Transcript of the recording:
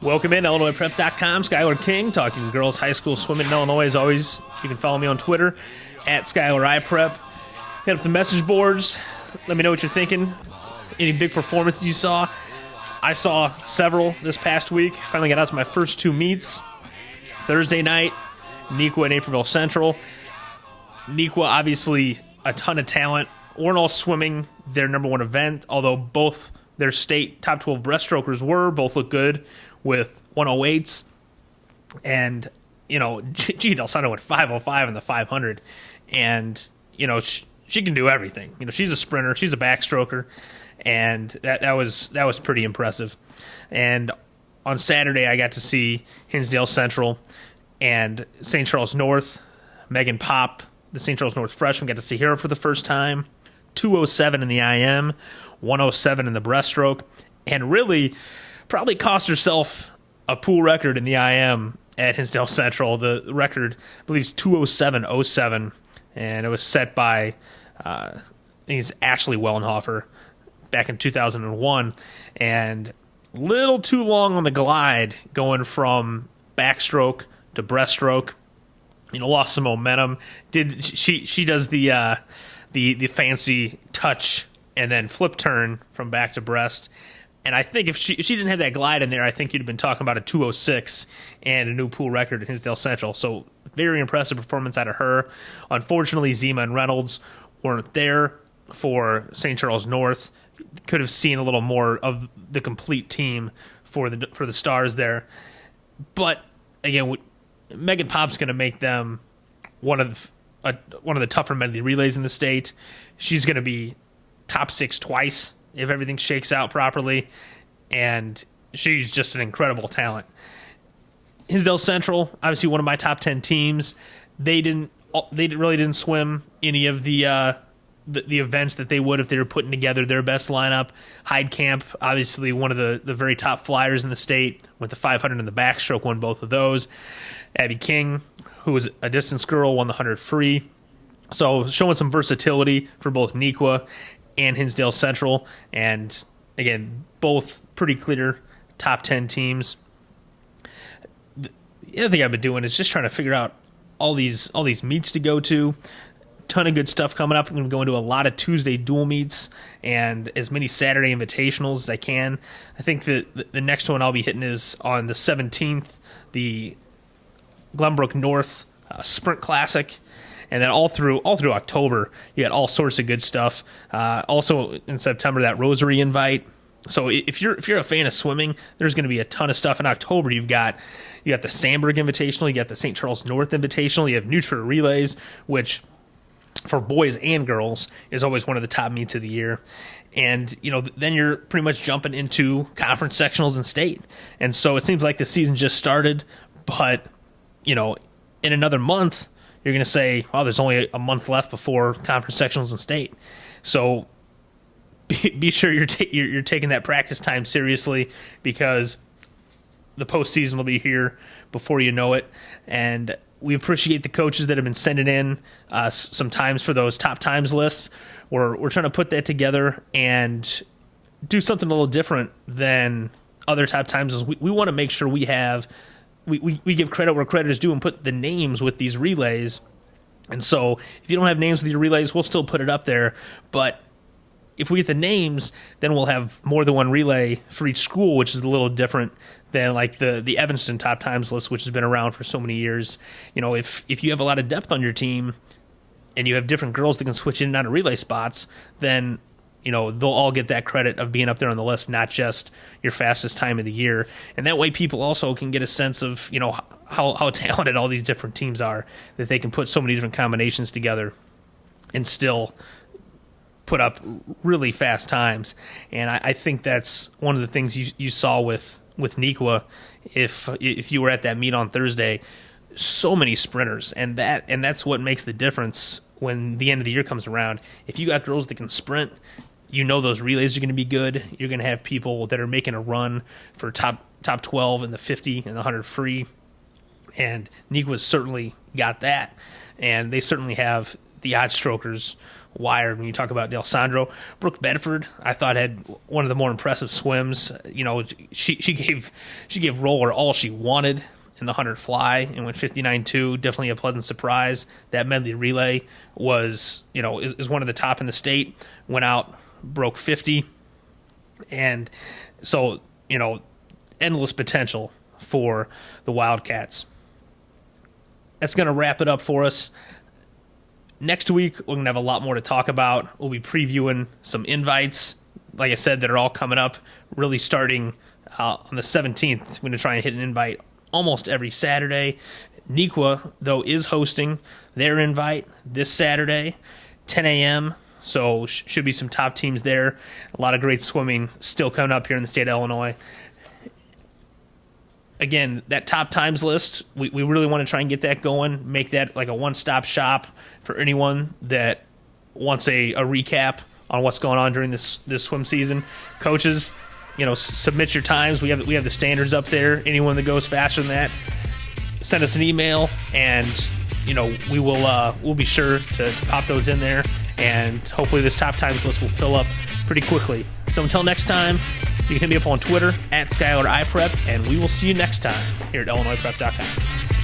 Welcome in, IllinoisPrep.com. Skylar King, talking girls high school swimming in Illinois. As always, you can follow me on Twitter, at SkylarIPrep. Hit up the message boards. Let me know what you're thinking. Any big performances you saw? I saw several this past week. Finally got out to my first two meets. Thursday night, Neuqua and Naperville Central. Neuqua, obviously, a ton of talent. Weren't all swimming their number one event, although both their state top 12 breaststrokers were. Both look good with 108s. And, you know, G. Del Sando went 505 in the 500. And, you know, she can do everything. You know, she's a sprinter. She's a backstroker. And that was pretty impressive. And on Saturday, I got to see Hinsdale Central and St. Charles North. Megan Popp, the St. Charles North freshman, got to see her for the first time. 207 in the IM, 107 in the breaststroke, and really probably cost herself a pool record in the IM at Hinsdale Central. The record, I believe, is 207.07, and it was set by I think it's Ashley Wellenhofer back in 2001, and little too long on the glide going from backstroke to breaststroke. You know, lost some momentum. She does the fancy touch and then flip turn from back to breast. And I think if she didn't have that glide in there, I think you'd have been talking about a 206 and a new pool record at Hinsdale Central. So very impressive performance out of her. Unfortunately, Zima and Reynolds weren't there for St. Charles North. Could have seen a little more of the complete team for the Stars there. But again, Megan Popp's going to make them one of the tougher medley relays in the state. She's going to be top 6 twice if everything shakes out properly, and she's just an incredible talent. Hinsdale Central, obviously one of my top 10 teams. They really didn't swim any of the events that they would if they were putting together their best lineup. Heidkamp, obviously one of the very top flyers in the state, with the 500 in the backstroke, won both of those. Abby King, who was a distance girl, won the 100 free. So showing some versatility for both Neuqua and Hinsdale Central. And again, both pretty clear top 10 teams. The other thing I've been doing is just trying to figure out all these meets to go to. Ton of good stuff coming up. I'm going to go into a lot of Tuesday dual meets and as many Saturday invitationals as I can. I think that the next one I'll be hitting is on the 17th, the Glenbrook North Sprint Classic, and then all through October, you got all sorts of good stuff. Also in September, that Rosary invite. So if you're a fan of swimming, there's going to be a ton of stuff in October. You got the Sandburg Invitational, you got the St. Charles North Invitational, you have Nutra Relays, which for boys and girls is always one of the top meets of the year. And, you know, then you're pretty much jumping into conference sectionals and state. And so it seems like the season just started, but, you know, in another month, you're going to say, oh, there's only a month left before conference sectionals and state. So be sure you're taking that practice time seriously, because the postseason will be here before you know it. And we appreciate the coaches that have been sending in some times for those top times lists. We're trying to put that together and do something a little different than other top times. We want to make sure we give credit where credit is due and put the names with these relays. And so if you don't have names with your relays, we'll still put it up there. But if we get the names, then we'll have more than one relay for each school, which is a little different than like the Evanston top times list, which has been around for so many years. You know, if you have a lot of depth on your team and you have different girls that can switch in and out of relay spots, then, you know, they'll all get that credit of being up there on the list, not just your fastest time of the year. And that way people also can get a sense of, you know, how talented all these different teams are, that they can put so many different combinations together and still put up really fast times. And I think that's one of the things you saw with Neuqua. If you were at that meet on Thursday, so many sprinters, and that's what makes the difference when the end of the year comes around. If you got girls that can sprint, you know those relays are going to be good. You're going to have people that are making a run for top 12 in the 50 and the 100 free, and Neuqua's certainly got that, and they certainly have the odd strokers wired when you talk about D'Alessandro. Brooke Bedford, I thought, had one of the more impressive swims. She gave Roller all she wanted in the 100 fly and went 59.2. Definitely a pleasant surprise. That medley relay was, is one of the top in the state. Went out, broke 50. And so, endless potential for the Wildcats. That's going to wrap it up for us. Next week, we're going to have a lot more to talk about. We'll be previewing some invites, like I said, that are all coming up, really starting on the 17th. We're going to try and hit an invite almost every Saturday. Nequa, though, is hosting their invite this Saturday, 10 a.m., so should be some top teams there. A lot of great swimming still coming up here in the state of Illinois. Again, that top times list, we really want to try and get that going, make that like a one-stop shop for anyone that wants a recap on what's going on during this swim season. Coaches, submit your times. We have the standards up there. Anyone that goes faster than that, send us an email, and we'll be sure to pop those in there, and hopefully this top times list will fill up pretty quickly. So until next time, you can hit me up on Twitter @SkylarIPrep, and we will see you next time here at IllinoisPrep.com.